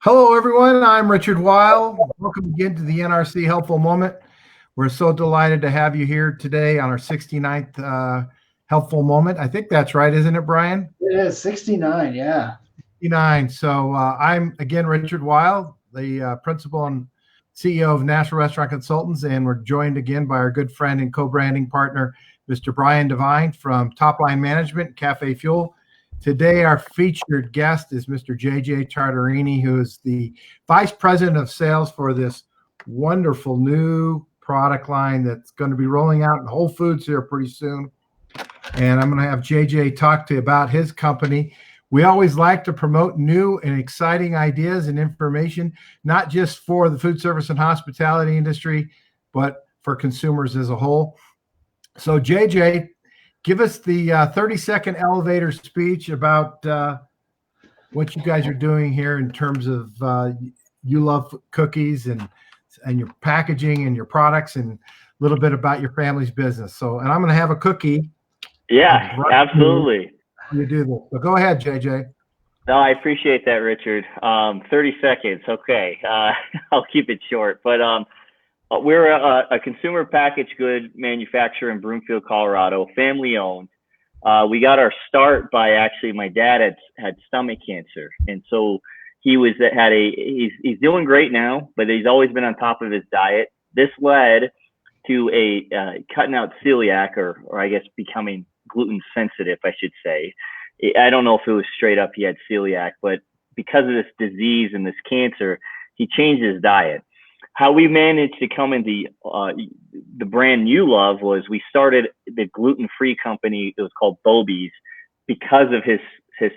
Hello, everyone. I'm Richard Weil. Welcome again to the NRC Helpful Moment. We're so delighted to have you here today on our 69th Helpful Moment. I think that's right, isn't it, Brian? It is 69, yeah. 69. So I'm, again, Richard Weil, the principal and CEO of National Restaurant Consultants, and we're joined again by our good friend and co-branding partner, Mr. Brian Devine from Top Line Management, Cafe Fuel. Today, our featured guest is Mr. JJ Tartarini, who is the Vice President of Sales for this wonderful new product line that's going to be rolling out in Whole Foods here pretty soon. And I'm going to have JJ talk to you about his company. We always like to promote new and exciting ideas and information, not just for the food service and hospitality industry, but for consumers as a whole. So, JJ, give us the 30-second elevator speech about what you guys are doing here in terms of U-LUV cookies and your packaging and your products, and a little bit about your family's business. So, and I'm going to have a cookie. Yeah, absolutely. You do this. So go ahead, JJ. No, I appreciate that, Richard. 30 seconds. Okay. I'll keep it short, but we're a consumer packaged good manufacturer in Broomfield, Colorado, family owned. We got our start by actually my dad had stomach cancer, and so he's doing great now, but he's always been on top of his diet. This led to a cutting out celiac, or I guess becoming gluten sensitive, I should say. I don't know if it was straight up he had celiac, but because of this disease and this cancer, he changed his diet. How we managed to come into the brand U-LUV was we started the gluten-free company. It was called Bobies because of his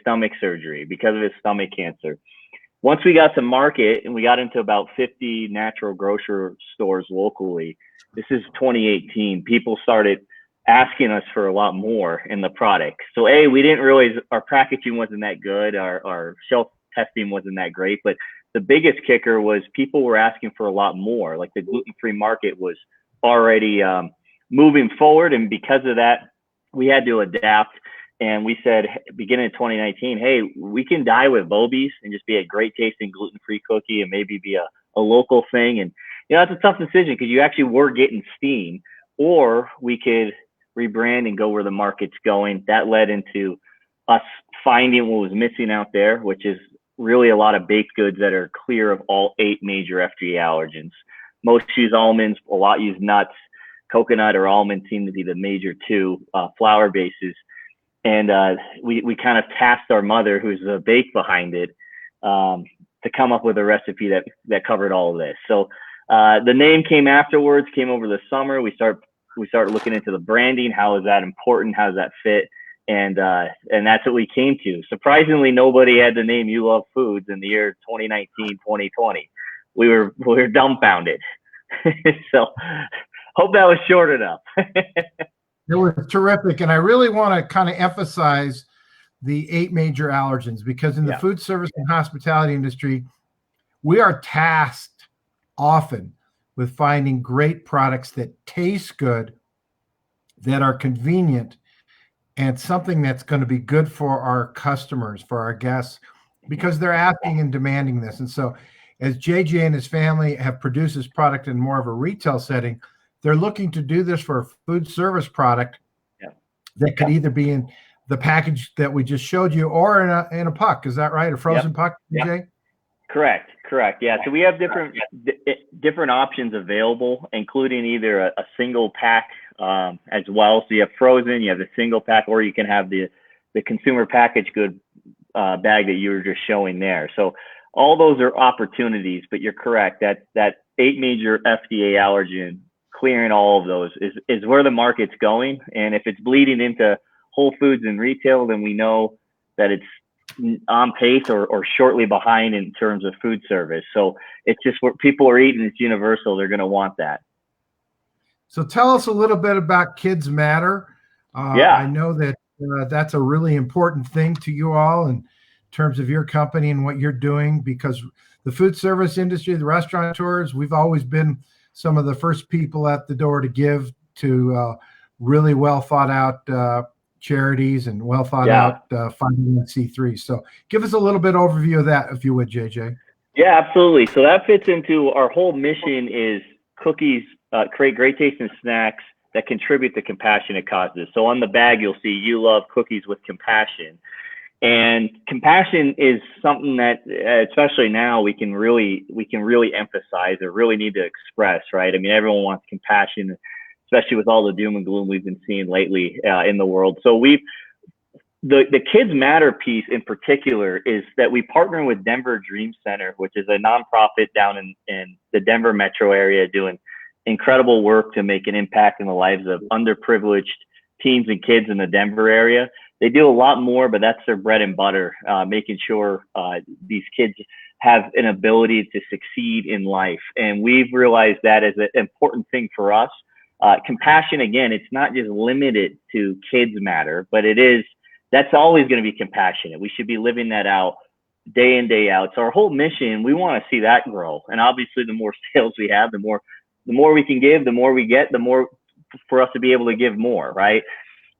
stomach surgery, because of his stomach cancer. Once we got to market and we got into about 50 natural grocery stores locally, this is 2018, people started asking us for a lot more in the product. So we didn't realize our packaging wasn't that good. Our shelf testing wasn't that great, but the biggest kicker was people were asking for a lot more. Like the gluten-free market was already moving forward. And because of that, we had to adapt. And we said, beginning of 2019, hey, we can die with Bobies and just be a great tasting gluten-free cookie and maybe be a local thing. And, that's a tough decision because you actually were getting steam, or we could rebrand and go where the market's going. That led into us finding what was missing out there, which is really a lot of baked goods that are clear of all 8 major FDA allergens. Most use almonds, a lot use nuts. Coconut or almond seem to be the major 2 flour bases. And we kind of tasked our mother, who's the bake behind it, to come up with a recipe that covered all of this. So the name came afterwards, came over the summer. We started looking into the branding. How is that important? How does that fit? And that's what we came to. Surprisingly, nobody had the name U-LUV Foods in the year 2019, 2020. We were dumbfounded. So hope that was short enough. It was terrific. And I really want to kind of emphasize the 8 major allergens, because in the food service and hospitality industry, we are tasked often with finding great products that taste good, that are convenient, and something that's going to be good for our customers, for our guests, because they're asking and demanding this. And so as JJ and his family have produced this product in more of a retail setting, they're looking to do this for a food service product that could either be in the package that we just showed you or in a puck. Is that right? A frozen puck, JJ? Correct. Yeah. So we have different options available, including either a single pack as well. So you have frozen, you have the single pack, or you can have the consumer packaged good bag that you were just showing there. So all those are opportunities, but you're correct. That 8 major FDA allergen, clearing all of those is where the market's going. And if it's bleeding into Whole Foods and retail, then we know that it's on pace or shortly behind in terms of food service. So it's just what people are eating. It's universal. They're going to want that. So tell us a little bit about Kids Matter. I know that that's a really important thing to you all in terms of your company and what you're doing, because the food service industry, the restaurateurs, we've always been some of the first people at the door to give to really well thought out charities and well thought out 501c3. So give us a little bit overview of that, if you would, JJ. Yeah, absolutely. So that fits into our whole mission is cookies, create great tasting snacks that contribute to compassionate causes. So on the bag, you'll see U-LUV cookies with compassion. And compassion is something that, especially now, we can really emphasize or really need to express, right? I mean, everyone wants compassion, especially with all the doom and gloom we've been seeing lately in the world. So the Kids Matter piece in particular is that we partner with Denver Dream Center, which is a nonprofit down in the Denver metro area doing incredible work to make an impact in the lives of underprivileged teens and kids in the Denver area. They do a lot more, but that's their bread and butter, making sure these kids have an ability to succeed in life. And we've realized that is an important thing for us. Compassion, again, it's not just limited to Kids Matter, but that's always going to be compassionate. We should be living that out day in, day out. So our whole mission, we want to see that grow. And obviously the more sales we have, the more we can give, the more we get, the more for us to be able to give more, right?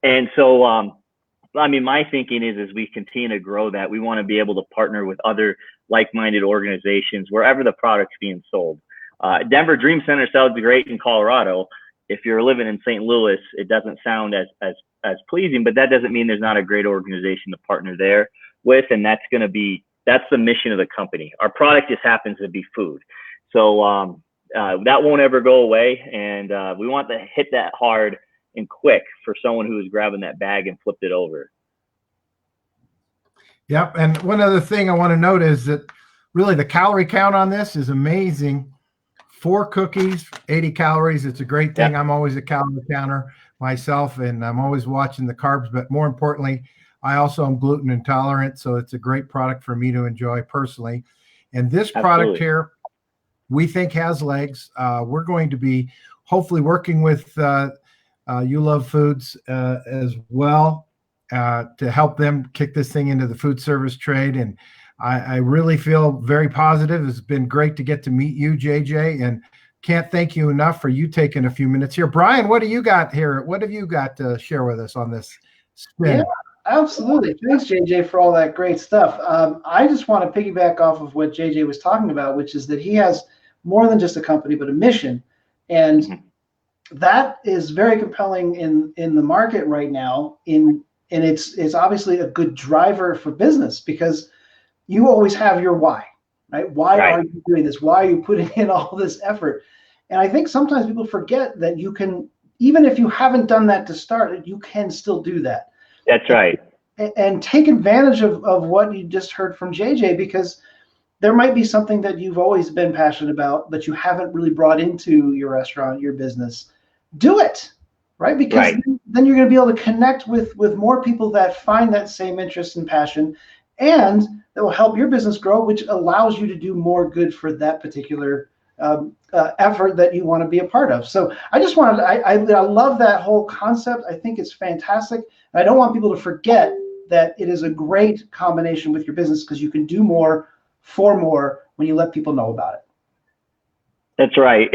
And so, I mean, my thinking is as we continue to grow that, we want to be able to partner with other like-minded organizations wherever the product's being sold. Denver Dream Center sounds great in Colorado. If you're living in St. Louis, it doesn't sound as pleasing, but that doesn't mean there's not a great organization to partner there with. And that's the mission of the company. Our product just happens to be food. So that won't ever go away. And we want to hit that hard and quick for someone who is grabbing that bag and flipped it over. Yep. And one other thing I want to note is that really the calorie count on this is amazing. 4 cookies, 80 calories. It's a great thing. Yep. I'm always a calorie counter myself, and I'm always watching the carbs, but more importantly, I also am gluten intolerant. So it's a great product for me to enjoy personally. And this product here, we think has legs. We're going to be hopefully working with U-LUV Foods as well to help them kick this thing into the food service trade. And I really feel very positive. It's been great to get to meet you, JJ, and can't thank you enough for you taking a few minutes here. Brian, what do you got here? What have you got to share with us on this spin? Yeah, absolutely. Thanks, JJ, for all that great stuff. I just want to piggyback off of what JJ was talking about, which is that he has more than just a company, but a mission. And that is very compelling in the market right now. And it's obviously a good driver for business because you always have your why, right? Why are you doing this? Why are you putting in all this effort? And I think sometimes people forget that you can, even if you haven't done that to start, you can still do that. That's right. And take advantage of what you just heard from JJ, because there might be something that you've always been passionate about, but you haven't really brought into your restaurant, your business. Do it, right? Because then you're going to be able to connect with more people that find that same interest and passion, and that will help your business grow, which allows you to do more good for that particular effort that you want to be a part of. So I just wanted, I love that whole concept. I think it's fantastic. And I don't want people to forget that it is a great combination with your business because you can do more for more when you let people know about it. That's right.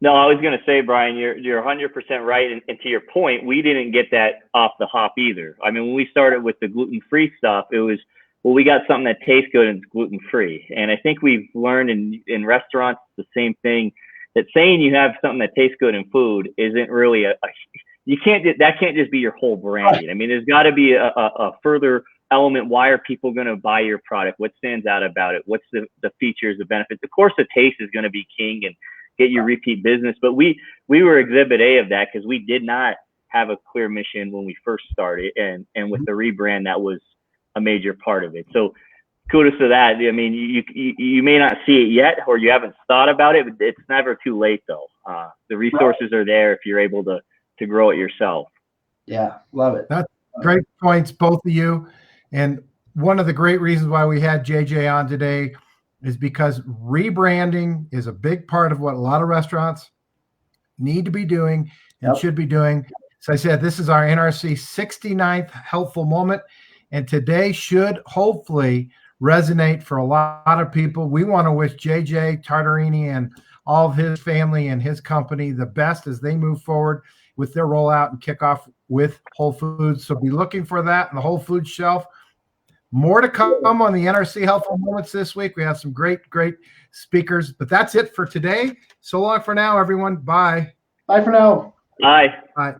No, I was going to say, Brian, you're 100% right. And to your point, we didn't get that off the hop either. I mean, when we started with the gluten-free stuff, it was, well, we got something that tastes good and it's gluten-free. And I think we've learned in restaurants the same thing, that saying you have something that tastes good in food isn't really that can't just be your whole branding. I mean, there's got to be a further element. Why are people going to buy your product? What stands out about it? What's the features, the benefits? Of course, the taste is going to be king and get you repeat business. But we were exhibit A of that because we did not have a clear mission when we first started. And with the rebrand, that was a major part of it. So kudos to that. I mean, you may not see it yet, or you haven't thought about it, but it's never too late though. The resources are there if you're able to grow it yourself. Yeah, love it. That's great points, both of you. And one of the great reasons why we had JJ on today is because rebranding is a big part of what a lot of restaurants need to be doing and should be doing. So I said, this is our NRC 69th helpful moment. And today should hopefully resonate for a lot of people. We want to wish JJ Tartarini and all of his family and his company the best as they move forward with their rollout and kickoff with Whole Foods. So be looking for that on the Whole Foods shelf. More to come on the NRC Helpful Moments this week. We have some great speakers, but that's it for today. So long for now, everyone. Bye. Bye for now. Bye. Bye.